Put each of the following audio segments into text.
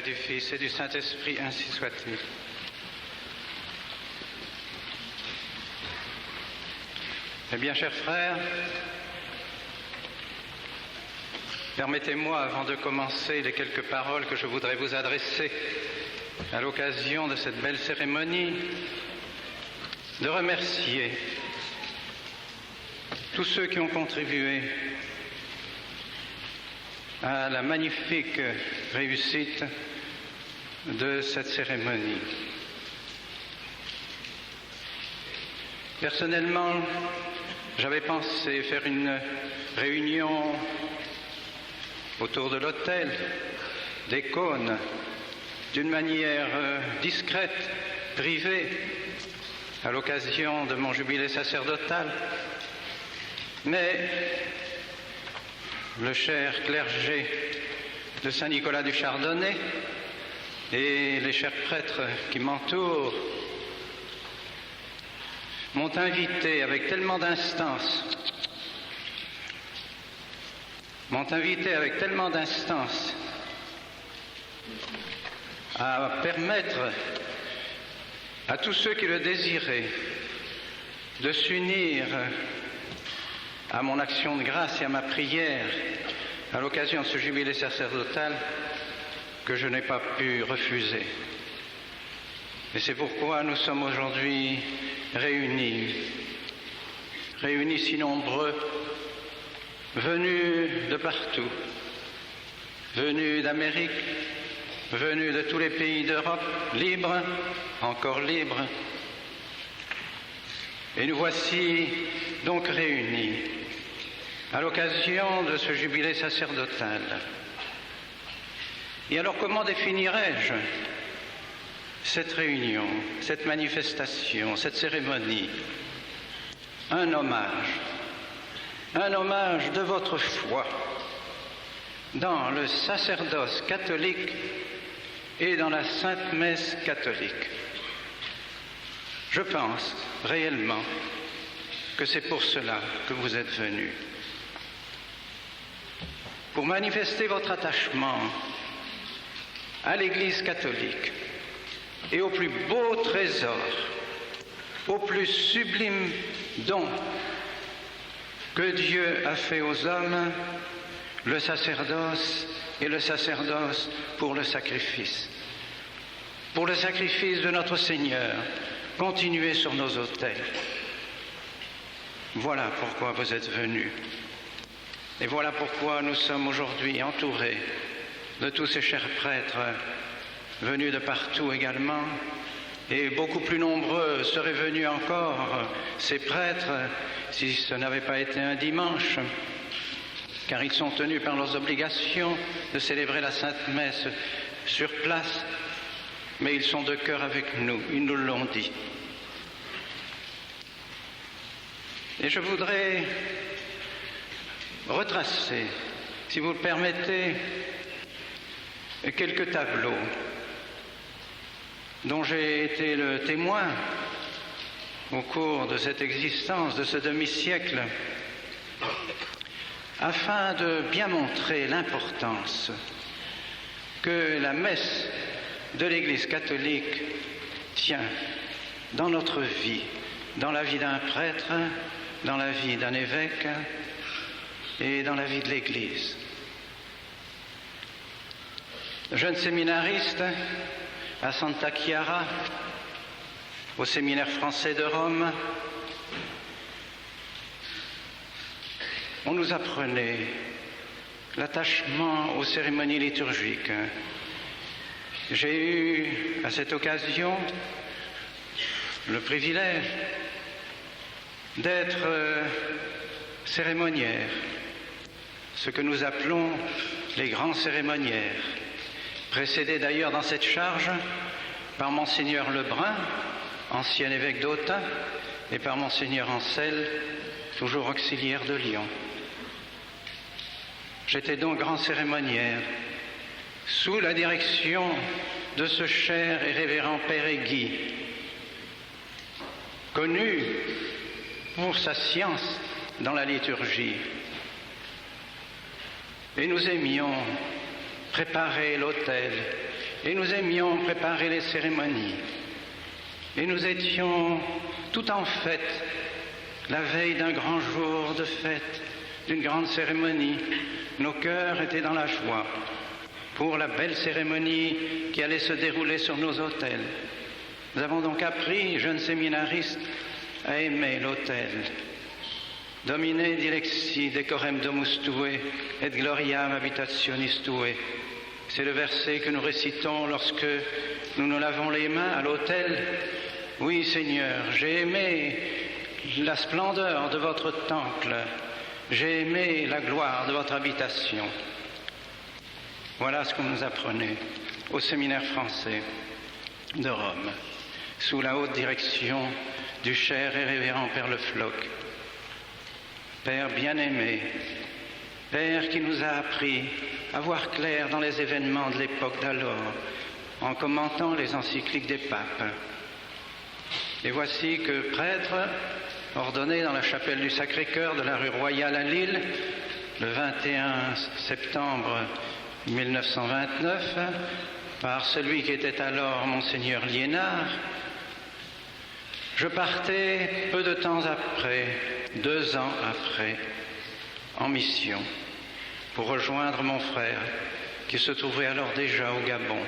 du Fils et du Saint-Esprit, ainsi soit-il. Eh bien, chers frères, permettez-moi, avant de commencer, les quelques paroles que je voudrais vous adresser à l'occasion de cette belle cérémonie, de remercier tous ceux qui ont contribué à la magnifique réussite de cette cérémonie. Personnellement, j'avais pensé faire une réunion autour de l'autel, des cônes, d'une manière discrète, privée, à l'occasion de mon jubilé sacerdotal. Mais le cher clergé de Saint-Nicolas du Chardonnay et les chers prêtres qui m'entourent m'ont invité avec tellement d'instance, à permettre à tous ceux qui le désiraient de s'unir à mon action de grâce et à ma prière à l'occasion de ce jubilé sacerdotal que je n'ai pas pu refuser. Et c'est pourquoi nous sommes aujourd'hui réunis si nombreux, venus de partout, venus d'Amérique, venus de tous les pays d'Europe, libres, encore libres. Et nous voici donc réunis à l'occasion de ce jubilé sacerdotal. Et alors comment définirais-je cette réunion, cette manifestation, cette cérémonie? Un hommage de votre foi dans le sacerdoce catholique et dans la Sainte Messe catholique. Je pense réellement que c'est pour cela que vous êtes venus. Pour manifester votre attachement à l'Église catholique et au plus beau trésor, au plus sublime don que Dieu a fait aux hommes, le sacerdoce et le sacerdoce pour le sacrifice de notre Seigneur, continué sur nos autels. Voilà pourquoi vous êtes venus. Et voilà pourquoi nous sommes aujourd'hui entourés de tous ces chers prêtres venus de partout également. Et beaucoup plus nombreux seraient venus encore, ces prêtres, si ce n'avait pas été un dimanche, car ils sont tenus par leurs obligations de célébrer la Sainte Messe sur place, mais ils sont de cœur avec nous, ils nous l'ont dit. Et je voudrais retracer, si vous le permettez, quelques tableaux dont j'ai été le témoin au cours de cette existence, de ce demi-siècle, afin de bien montrer l'importance que la messe de l'Église catholique tient dans notre vie, dans la vie d'un prêtre, dans la vie d'un évêque et dans la vie de l'Église. Jeune séminariste à Santa Chiara, au séminaire français de Rome, on nous apprenait l'attachement aux cérémonies liturgiques. J'ai eu à cette occasion le privilège d'être cérémoniaire, ce que nous appelons les grands cérémoniaires, précédé d'ailleurs dans cette charge par Monseigneur Lebrun, ancien évêque d'Autun, et par Monseigneur Ancel, toujours auxiliaire de Lyon. J'étais donc grand cérémoniaire, sous la direction de ce cher et révérend Père Aiguy, connu pour sa science dans la liturgie. Et nous aimions préparer l'autel, et nous aimions préparer les cérémonies. Et nous étions tout en fête, la veille d'un grand jour de fête, d'une grande cérémonie. Nos cœurs étaient dans la joie pour la belle cérémonie qui allait se dérouler sur nos autels. Nous avons donc appris, jeunes séminaristes, à aimer l'autel. Domine dilexi decorem domus tue et gloriam habitationis tue. C'est le verset que nous récitons lorsque nous nous lavons les mains à l'autel. Oui, Seigneur, j'ai aimé la splendeur de votre temple. J'ai aimé la gloire de votre habitation. Voilà ce que nous apprenait au séminaire français de Rome, sous la haute direction du cher et révérend Père Le Floch. Père bien-aimé, Père qui nous a appris à voir clair dans les événements de l'époque d'alors, en commentant les encycliques des papes. Et voici que prêtre, ordonné dans la chapelle du Sacré-Cœur de la rue Royale à Lille, le 21 septembre 1929, par celui qui était alors Monseigneur Liénard, je partais peu de temps après, 2 ans après, en mission, pour rejoindre mon frère, qui se trouvait alors déjà au Gabon.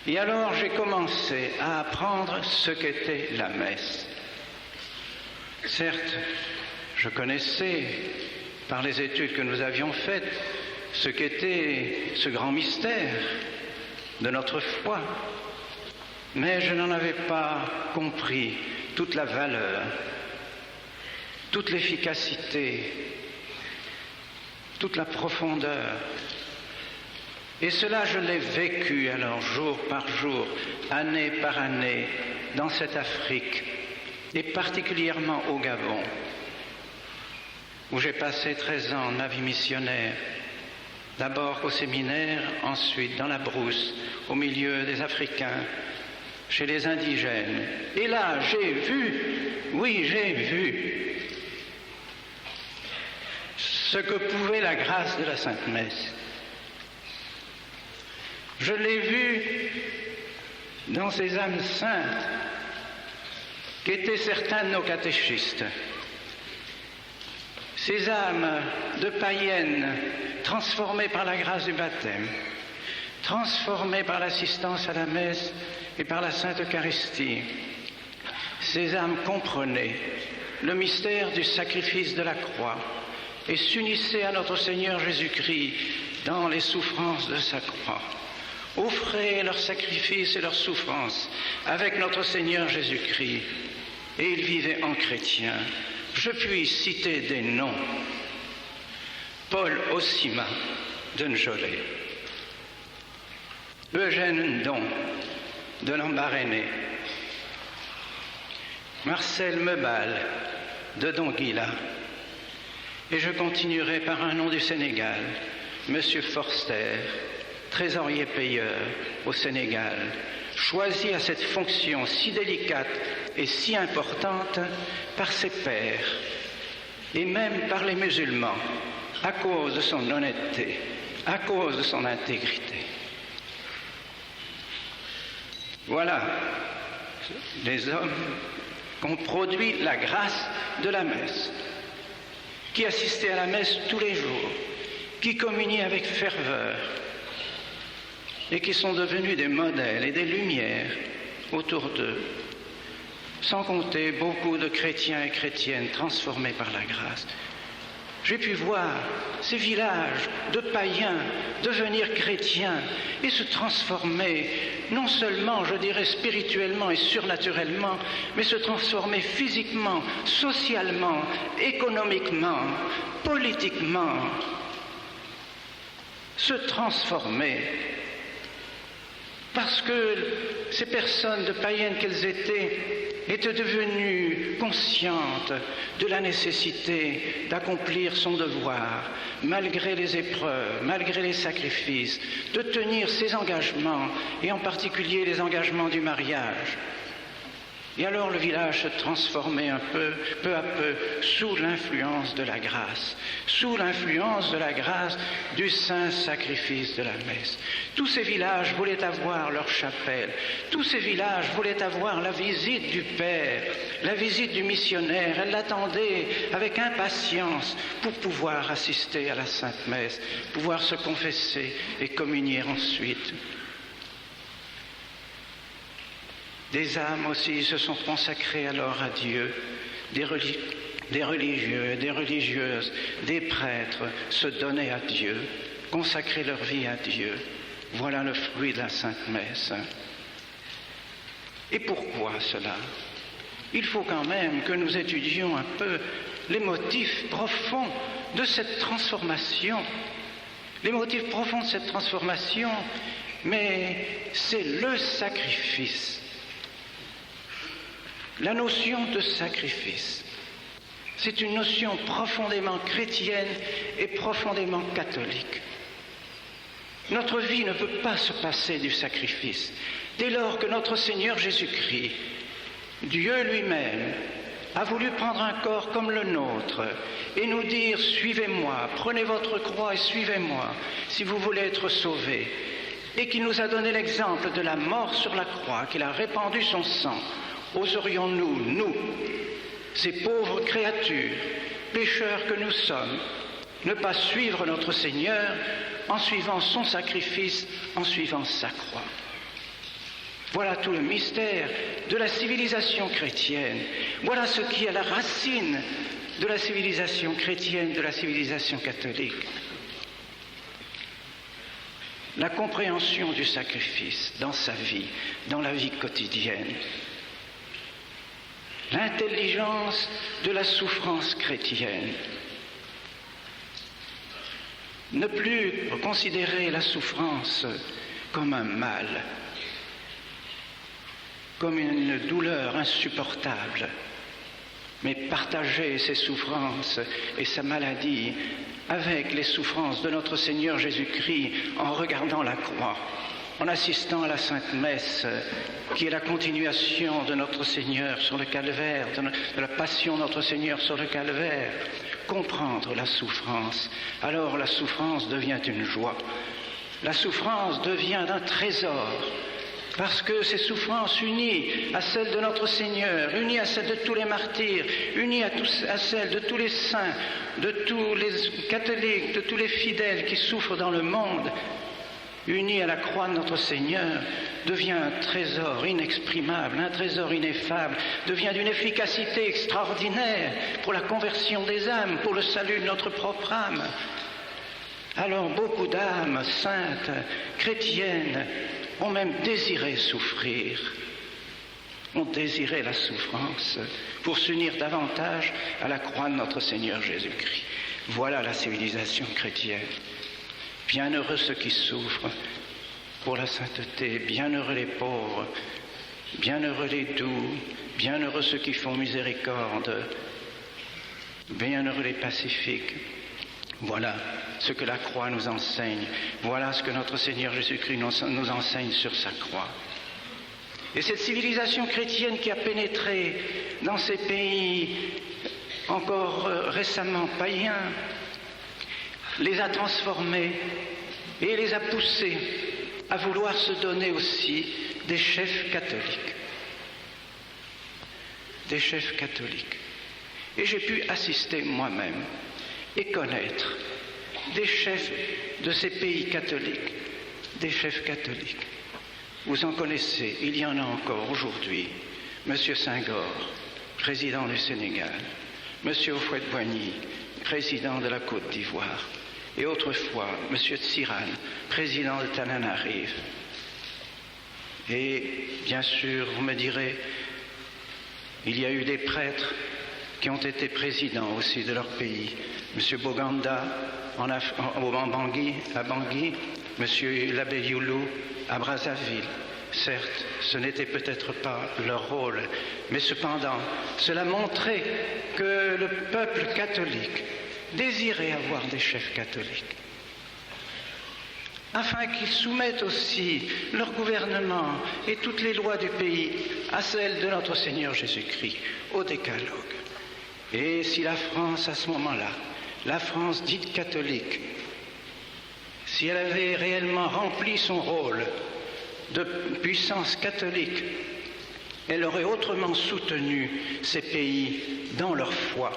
Et alors j'ai commencé à apprendre ce qu'était la messe. Certes, je connaissais, par les études que nous avions faites, ce qu'était ce grand mystère de notre foi, mais je n'en avais pas compris toute la valeur, toute l'efficacité, toute la profondeur. Et cela, je l'ai vécu alors jour par jour, année par année, dans cette Afrique, et particulièrement au Gabon, où j'ai passé 13 ans de ma vie missionnaire, d'abord au séminaire, ensuite dans la brousse, au milieu des Africains, chez les indigènes. Et là, j'ai vu, oui, j'ai vu ce que pouvait la grâce de la Sainte Messe. Je l'ai vu dans ces âmes saintes qu'étaient certains de nos catéchistes. Ces âmes de païennes transformées par la grâce du baptême, transformées par l'assistance à la messe et par la Sainte Eucharistie. Ces âmes comprenaient le mystère du sacrifice de la croix et s'unissaient à notre Seigneur Jésus-Christ dans les souffrances de sa croix. Offraient leurs sacrifices et leurs souffrances avec notre Seigneur Jésus-Christ. Et ils vivaient en chrétiens. Je puis citer des noms. Paul Ossima de Njolé, Eugène Ndon de Lambaréné, Marcel Mebal de Donguila, et je continuerai par un nom du Sénégal, Monsieur Forster, trésorier payeur au Sénégal, choisi à cette fonction si délicate et si importante par ses pairs, et même par les musulmans, à cause de son honnêteté, à cause de son intégrité. Voilà les hommes qu'ont produit la grâce de la messe, qui assistaient à la messe tous les jours, qui communiaient avec ferveur et qui sont devenus des modèles et des lumières autour d'eux, sans compter beaucoup de chrétiens et chrétiennes transformés par la grâce. J'ai pu voir ces villages de païens devenir chrétiens et se transformer, non seulement, je dirais, spirituellement et surnaturellement, mais se transformer physiquement, socialement, économiquement, politiquement, se transformer. Parce que ces personnes de païennes qu'elles étaient devenues conscientes de la nécessité d'accomplir son devoir, malgré les épreuves, malgré les sacrifices, de tenir ses engagements, et en particulier les engagements du mariage. Et alors le village se transformait peu à peu, sous l'influence de la grâce, du saint sacrifice de la messe. Tous ces villages voulaient avoir leur chapelle, tous ces villages voulaient avoir la visite du Père, la visite du missionnaire. Elles l'attendaient avec impatience pour pouvoir assister à la Sainte Messe, pouvoir se confesser et communier ensuite. Des âmes aussi se sont consacrées alors à Dieu, des religieux, des religieuses, des prêtres se donnaient à Dieu, consacraient leur vie à Dieu. Voilà le fruit de la Sainte Messe. Et pourquoi cela? Il faut quand même que nous étudions un peu les motifs profonds de cette transformation. Les motifs profonds de cette transformation, mais c'est le sacrifice. La notion de sacrifice, c'est une notion profondément chrétienne et profondément catholique. Notre vie ne peut pas se passer du sacrifice. Dès lors que notre Seigneur Jésus-Christ, Dieu lui-même, a voulu prendre un corps comme le nôtre et nous dire « Suivez-moi, prenez votre croix et suivez-moi si vous voulez être sauvés » et qu'il nous a donné l'exemple de la mort sur la croix, qu'il a répandu son sang, oserions-nous, nous, ces pauvres créatures, pécheurs que nous sommes, ne pas suivre notre Seigneur en suivant son sacrifice, en suivant sa croix? Voilà tout le mystère de la civilisation chrétienne. Voilà ce qui est la racine de la civilisation chrétienne, de la civilisation catholique. La compréhension du sacrifice dans sa vie, dans la vie quotidienne. L'intelligence de la souffrance chrétienne. Ne plus considérer la souffrance comme un mal, comme une douleur insupportable, mais partager ses souffrances et sa maladie avec les souffrances de notre Seigneur Jésus-Christ en regardant la croix, en assistant à la Sainte Messe, qui est la continuation de notre Seigneur sur le calvaire, de la passion de notre Seigneur sur le calvaire. Comprendre la souffrance, alors la souffrance devient une joie. La souffrance devient un trésor, parce que ces souffrances unies à celles de notre Seigneur, unies à celles de tous les martyrs, unies à celles de tous les saints, de tous les catholiques, de tous les fidèles qui souffrent dans le monde, unis à la croix de notre Seigneur, devient un trésor inexprimable, un trésor ineffable, devient d'une efficacité extraordinaire pour la conversion des âmes, pour le salut de notre propre âme. Alors beaucoup d'âmes saintes, chrétiennes, ont même désiré souffrir, ont désiré la souffrance pour s'unir davantage à la croix de notre Seigneur Jésus-Christ. Voilà la civilisation chrétienne. Bienheureux ceux qui souffrent pour la sainteté, bienheureux les pauvres, bienheureux les doux, bienheureux ceux qui font miséricorde, bienheureux les pacifiques. Voilà ce que la croix nous enseigne, voilà ce que notre Seigneur Jésus-Christ nous enseigne sur sa croix. Et cette civilisation chrétienne qui a pénétré dans ces pays encore récemment païens, les a transformés et les a poussés à vouloir se donner aussi des chefs catholiques. Des chefs catholiques. Et j'ai pu assister moi-même et connaître des chefs de ces pays catholiques, des chefs catholiques. Vous en connaissez, il y en a encore aujourd'hui. Monsieur Senghor, président du Sénégal, Monsieur Houphouët-Boigny, président de la Côte d'Ivoire, et autrefois Monsieur Tsirane, président de Tananarive. Et bien sûr, vous me direz, il y a eu des prêtres qui ont été présidents aussi de leur pays. Monsieur Boganda à Bangui, Monsieur l'abbé Youlou à Brazzaville. Certes, ce n'était peut-être pas leur rôle, mais cependant, cela montrait que le peuple catholique désirait avoir des chefs catholiques. afin qu'ils soumettent aussi leur gouvernement et toutes les lois du pays à celles de notre Seigneur Jésus-Christ, au décalogue. Et si la France, à ce moment-là, la France dite catholique, si elle avait réellement rempli son rôle de puissance catholique, elle aurait autrement soutenu ces pays dans leur foi.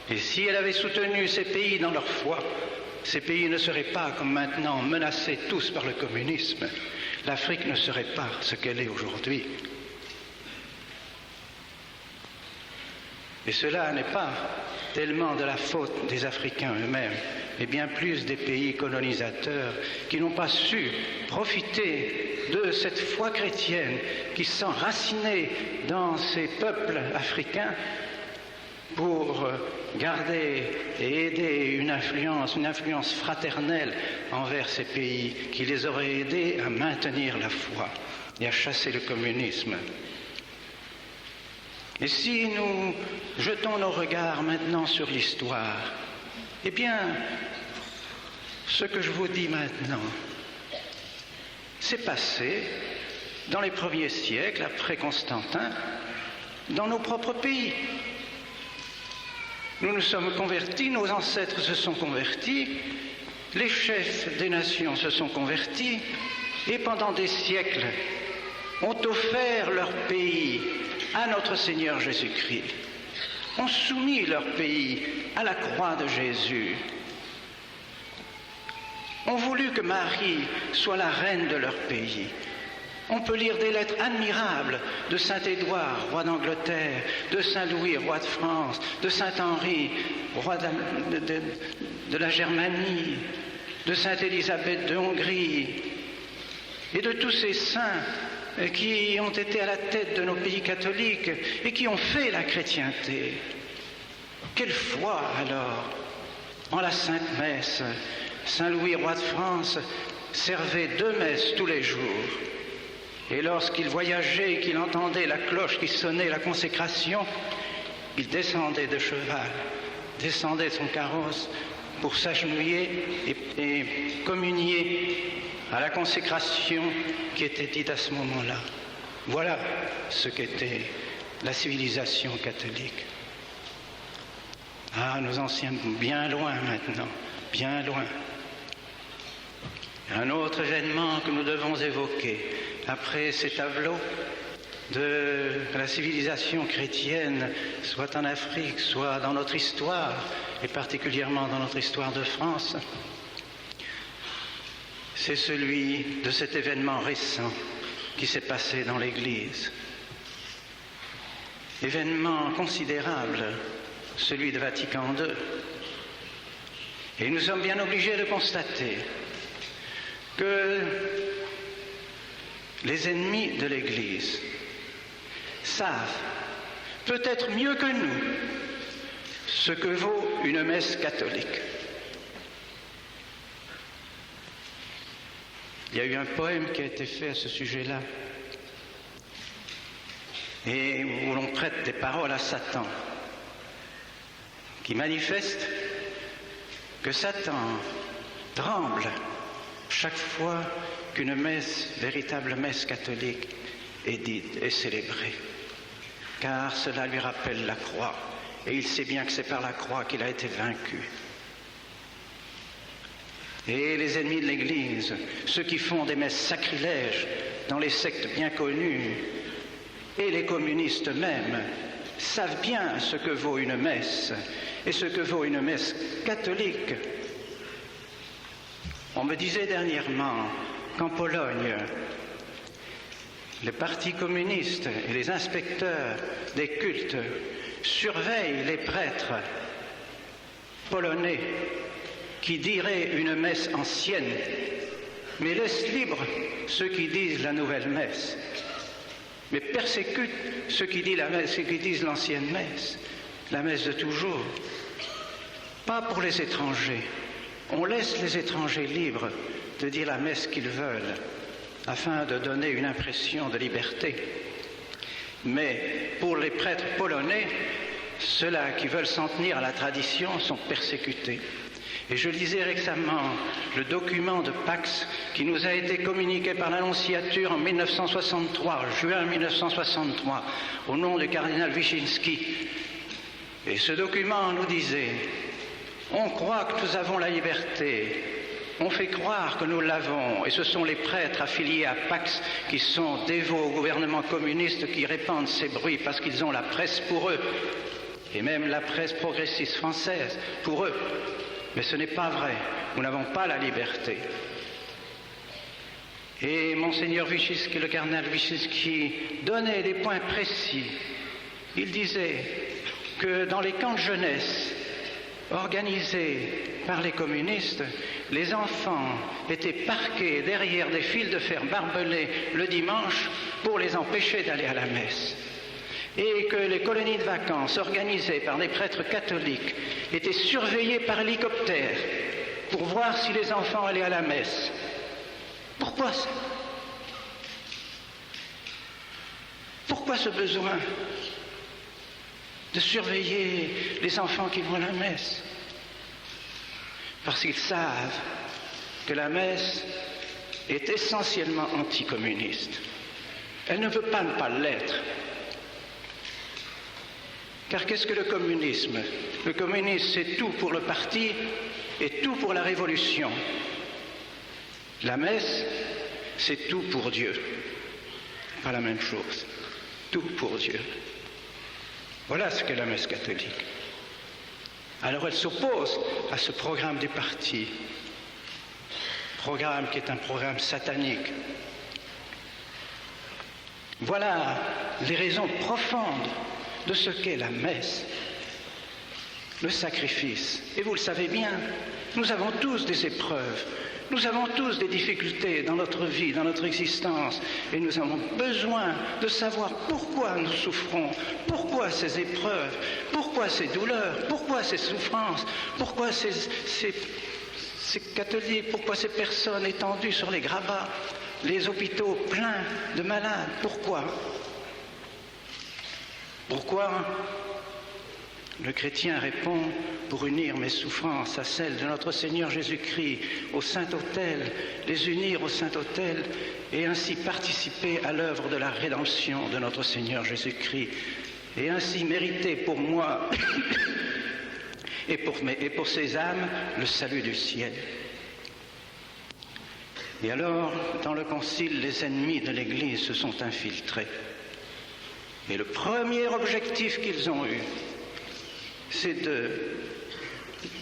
Et si elle avait soutenu ces pays dans leur foi, ces pays ne seraient pas, comme maintenant, menacés tous par le communisme. L'Afrique ne serait pas ce qu'elle est aujourd'hui. Et cela n'est pas tellement de la faute des Africains eux-mêmes, mais bien plus des pays colonisateurs qui n'ont pas su profiter de cette foi chrétienne qui s'enracinait dans ces peuples africains pour garder et aider une influence fraternelle envers ces pays qui les aurait aidés à maintenir la foi et à chasser le communisme. Et si nous jetons nos regards maintenant sur l'histoire, eh bien, ce que je vous dis maintenant, c'est passé dans les premiers siècles, après Constantin, dans nos propres pays. Nous nous sommes convertis, nos ancêtres se sont convertis, les chefs des nations se sont convertis, et pendant des siècles ont offert leur pays à notre Seigneur Jésus-Christ, ont soumis leur pays à la croix de Jésus, ont voulu que Marie soit la reine de leur pays. On peut lire des lettres admirables de Saint-Édouard, roi d'Angleterre, de Saint-Louis, roi de France, de Saint-Henri, roi de la Germanie, de Sainte-Élisabeth de Hongrie, et de tous ces saints qui ont été à la tête de nos pays catholiques et qui ont fait la chrétienté. Quelle foi alors en la Sainte Messe. Saint-Louis, roi de France, servait 2 messes tous les jours. Et lorsqu'il voyageait et qu'il entendait la cloche qui sonnait la consécration, il descendait de cheval, descendait de son carrosse pour s'agenouiller et communier à la consécration qui était dite à ce moment-là. Voilà ce qu'était la civilisation catholique. Ah, nous en sommes bien loin maintenant, bien loin. Un autre événement que nous devons évoquer, après ces tableaux de la civilisation chrétienne, soit en Afrique, soit dans notre histoire, et particulièrement dans notre histoire de France, c'est celui de cet événement récent qui s'est passé dans l'Église. Événement considérable, celui de Vatican II. Et nous sommes bien obligés de constater que les ennemis de l'Église savent, peut-être mieux que nous, ce que vaut une messe catholique. Il y a eu un poème qui a été fait à ce sujet-là, et où l'on prête des paroles à Satan, qui manifeste que Satan tremble chaque fois qu'une messe, véritable messe catholique, est dite et célébrée, car cela lui rappelle la croix, et il sait bien que c'est par la croix qu'il a été vaincu. Et les ennemis de l'Église, ceux qui font des messes sacrilèges dans les sectes bien connues, et les communistes eux-mêmes, savent bien ce que vaut une messe, et ce que vaut une messe catholique. On me disait dernièrement qu'en Pologne, les partis communistes et les inspecteurs des cultes surveillent les prêtres polonais qui diraient une messe ancienne, mais laissent libres ceux qui disent la nouvelle messe, mais persécutent ceux qui disent l'ancienne messe, la messe de toujours. Pas pour les étrangers. On laisse les étrangers libres de dire la messe qu'ils veulent, afin de donner une impression de liberté. Mais pour les prêtres polonais, ceux-là qui veulent s'en tenir à la tradition sont persécutés. Et je lisais récemment le document de Pax qui nous a été communiqué par l'Annonciature en 1963, juin 1963, au nom du cardinal Wyszynski. Et ce document nous disait « On croit que nous avons la liberté, on fait croire que nous l'avons, et ce sont les prêtres affiliés à Pax qui sont dévots au gouvernement communiste qui répandent ces bruits parce qu'ils ont la presse pour eux, et même la presse progressiste française pour eux. Mais ce n'est pas vrai, nous n'avons pas la liberté. » Et Monseigneur Wyszynski, le cardinal Wyszynski, donnait des points précis. Il disait que dans les camps de jeunesse organisés par les communistes, les enfants étaient parqués derrière des fils de fer barbelés le dimanche pour les empêcher d'aller à la messe. Et que les colonies de vacances organisées par des prêtres catholiques étaient surveillées par hélicoptère pour voir si les enfants allaient à la messe. Pourquoi ça? Pourquoi ce besoin de surveiller les enfants qui vont à la messe? Parce qu'ils savent que la messe est essentiellement anticommuniste. Elle ne peut pas ne pas l'être. Car qu'est-ce que le communisme? Le communisme, c'est tout pour le parti et tout pour la révolution. La messe, c'est tout pour Dieu. Pas la même chose. Tout pour Dieu. Voilà ce qu'est la messe catholique. Alors elle s'oppose à ce programme du parti, programme qui est un programme satanique. Voilà les raisons profondes de ce qu'est la messe, le sacrifice. Et vous le savez bien, nous avons tous des épreuves, nous avons tous des difficultés dans notre vie, dans notre existence, et nous avons besoin de savoir pourquoi nous souffrons, pourquoi ces épreuves, pourquoi ces douleurs, pourquoi ces souffrances, pourquoi ces catholiques, pourquoi ces personnes étendues sur les gravats, les hôpitaux pleins de malades, pourquoi? Pourquoi? Le chrétien répond: pour unir mes souffrances à celles de notre Seigneur Jésus-Christ au Saint-Autel, les unir au Saint-Autel et ainsi participer à l'œuvre de la rédemption de notre Seigneur Jésus-Christ et ainsi mériter pour moi et pour ces âmes le salut du ciel. Et alors, dans le concile, les ennemis de l'Église se sont infiltrés. Et le premier objectif qu'ils ont eu, c'est de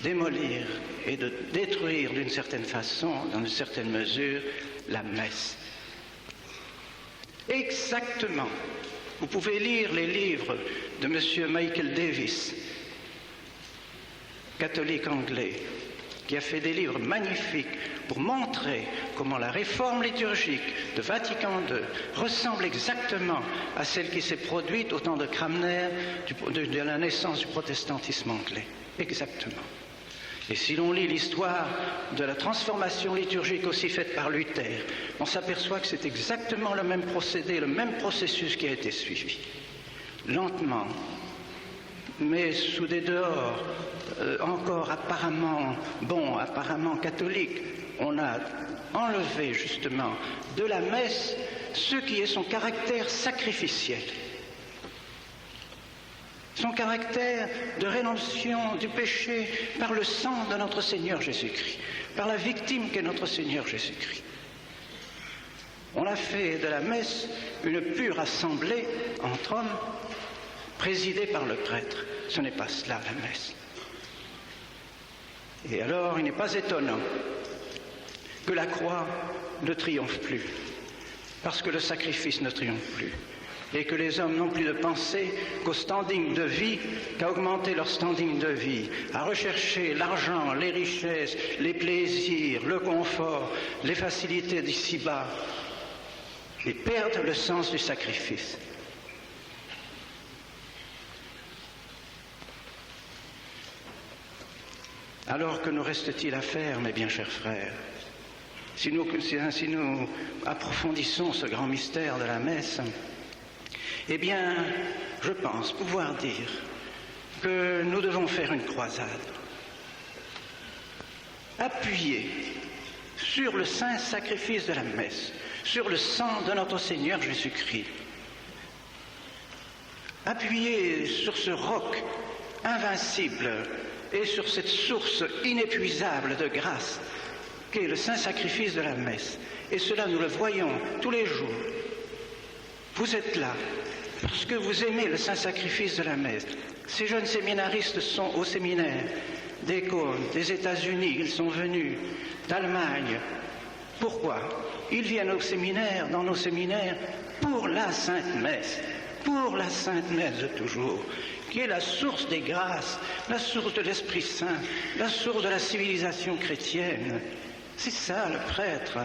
démolir et de détruire d'une certaine façon, dans une certaine mesure, la messe. Exactement. Vous pouvez lire les livres de M. Michael Davis, catholique anglais, qui a fait des livres magnifiques pour montrer comment la réforme liturgique de Vatican II ressemble exactement à celle qui s'est produite au temps de Cranmer, de la naissance du protestantisme anglais. Exactement. Et si l'on lit l'histoire de la transformation liturgique aussi faite par Luther, on s'aperçoit que c'est exactement le même procédé, le même processus qui a été suivi. Lentement, mais sous des dehors encore apparemment bons, apparemment catholiques, on a enlevé justement de la messe ce qui est son caractère sacrificiel, son caractère de rédemption du péché par le sang de notre Seigneur Jésus-Christ, par la victime qu'est notre Seigneur Jésus-Christ. On a fait de la messe une pure assemblée entre hommes, présidée par le prêtre. Ce n'est pas cela la messe. Et alors, il n'est pas étonnant que la croix ne triomphe plus, parce que le sacrifice ne triomphe plus, et que les hommes n'ont plus de penser qu'au standing de vie, qu'à augmenter leur standing de vie, à rechercher l'argent, les richesses, les plaisirs, le confort, les facilités d'ici-bas, et perdent le sens du sacrifice. Alors que nous reste-t-il à faire, mes bien chers frères, si nous approfondissons ce grand mystère de la messe? Eh bien, je pense pouvoir dire que nous devons faire une croisade. appuyé sur le saint sacrifice de la messe, sur le sang de notre Seigneur Jésus-Christ. Appuyé sur ce roc invincible et sur cette source inépuisable de grâce qu'est le saint sacrifice de la messe. Et cela, nous le voyons tous les jours. Vous êtes là parce que vous aimez le saint sacrifice de la messe. Ces jeunes séminaristes sont au séminaire des Cônes, des États-Unis, ils sont venus d'Allemagne. Pourquoi? Ils viennent au séminaire, dans nos séminaires, pour la Sainte Messe, pour la Sainte Messe de toujours, qui est la source des grâces, la source de l'Esprit Saint, la source de la civilisation chrétienne. C'est ça le prêtre.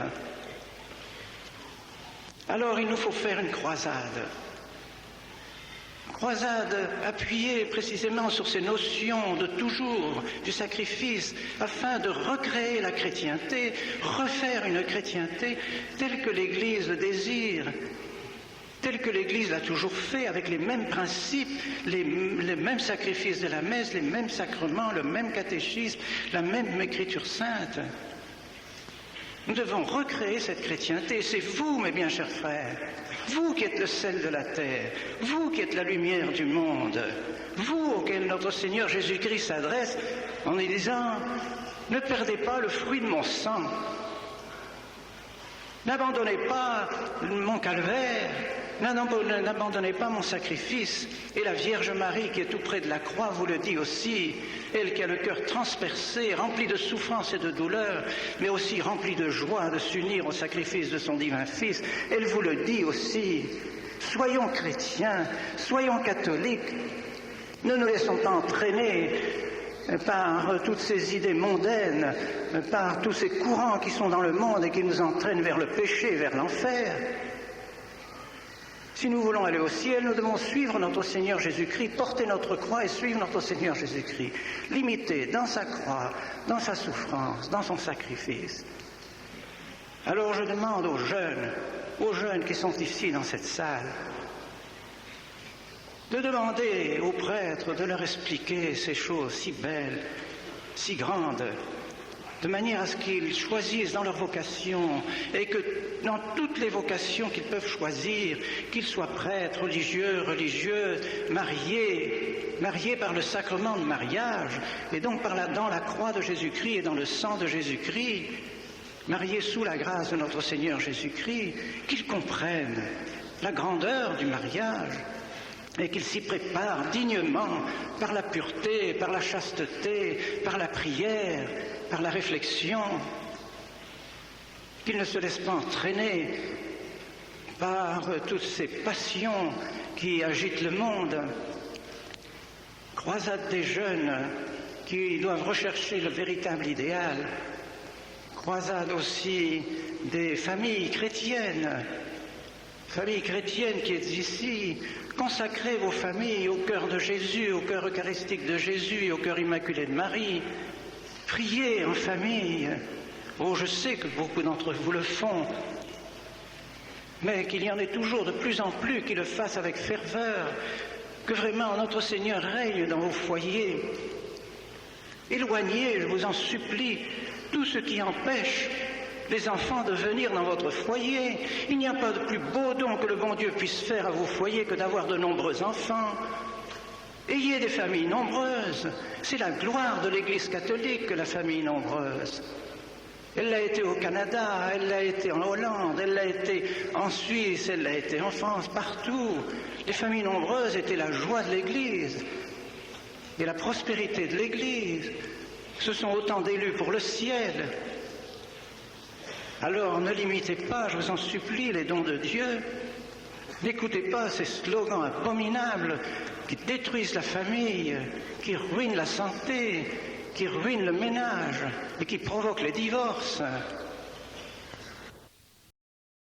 Alors il nous faut faire une croisade. Croisade appuyée précisément sur ces notions de toujours, du sacrifice, afin de recréer la chrétienté, refaire une chrétienté telle que l'Église le désire, telle que l'Église l'a toujours fait, avec les mêmes principes, les mêmes sacrifices de la messe, les mêmes sacrements, le même catéchisme, la même écriture sainte. Nous devons recréer cette chrétienté. C'est vous, mes bien chers frères, vous qui êtes le sel de la terre, vous qui êtes la lumière du monde, vous auquel notre Seigneur Jésus-Christ s'adresse en disant « Ne perdez pas le fruit de mon sang, n'abandonnez pas mon calvaire, n'abandonnez pas mon sacrifice. » Et la Vierge Marie qui est tout près de la croix vous le dit aussi, elle qui a le cœur transpercé, rempli de souffrance et de douleur, mais aussi rempli de joie de s'unir au sacrifice de son divin Fils, elle vous le dit aussi. Soyons chrétiens, soyons catholiques, ne nous laissons pas entraîner par toutes ces idées mondaines, par tous ces courants qui sont dans le monde et qui nous entraînent vers le péché, vers l'enfer. Si nous voulons aller au ciel, nous devons suivre notre Seigneur Jésus-Christ, porter notre croix et suivre notre Seigneur Jésus-Christ, l'imiter dans sa croix, dans sa souffrance, dans son sacrifice. Alors je demande aux jeunes qui sont ici dans cette salle, de demander aux prêtres de leur expliquer ces choses si belles, si grandes, de manière à ce qu'ils choisissent dans leur vocation et que dans toutes les vocations qu'ils peuvent choisir, qu'ils soient prêtres, religieux, religieuses, mariés par le sacrement de mariage et donc dans la croix de Jésus-Christ et dans le sang de Jésus-Christ, mariés sous la grâce de notre Seigneur Jésus-Christ, qu'ils comprennent la grandeur du mariage et qu'ils s'y préparent dignement par la pureté, par la chasteté, par la prière, par la réflexion, qu'ils ne se laissent pas entraîner par toutes ces passions qui agitent le monde. Croisade des jeunes qui doivent rechercher le véritable idéal. Croisade aussi des familles chrétiennes qui êtes ici. Consacrez vos familles au cœur de Jésus, au cœur eucharistique de Jésus, au cœur immaculé de Marie. Priez en famille. Oh, je sais que beaucoup d'entre vous le font, mais qu'il y en ait toujours de plus en plus qui le fassent avec ferveur, que vraiment notre Seigneur règne dans vos foyers. Éloignez, je vous en supplie, tout ce qui empêche les enfants de venir dans votre foyer. Il n'y a pas de plus beau don que le bon Dieu puisse faire à vos foyers que d'avoir de nombreux enfants. Ayez des familles nombreuses. C'est la gloire de l'Église catholique que la famille nombreuse. Elle l'a été au Canada, elle l'a été en Hollande, elle l'a été en Suisse, elle l'a été en France, partout. Les familles nombreuses étaient la joie de l'Église et la prospérité de l'Église. Ce sont autant d'élus pour le ciel. Alors ne limitez pas, je vous en supplie, les dons de Dieu. N'écoutez pas ces slogans abominables qui détruisent la famille, qui ruinent la santé, qui ruinent le ménage et qui provoquent les divorces.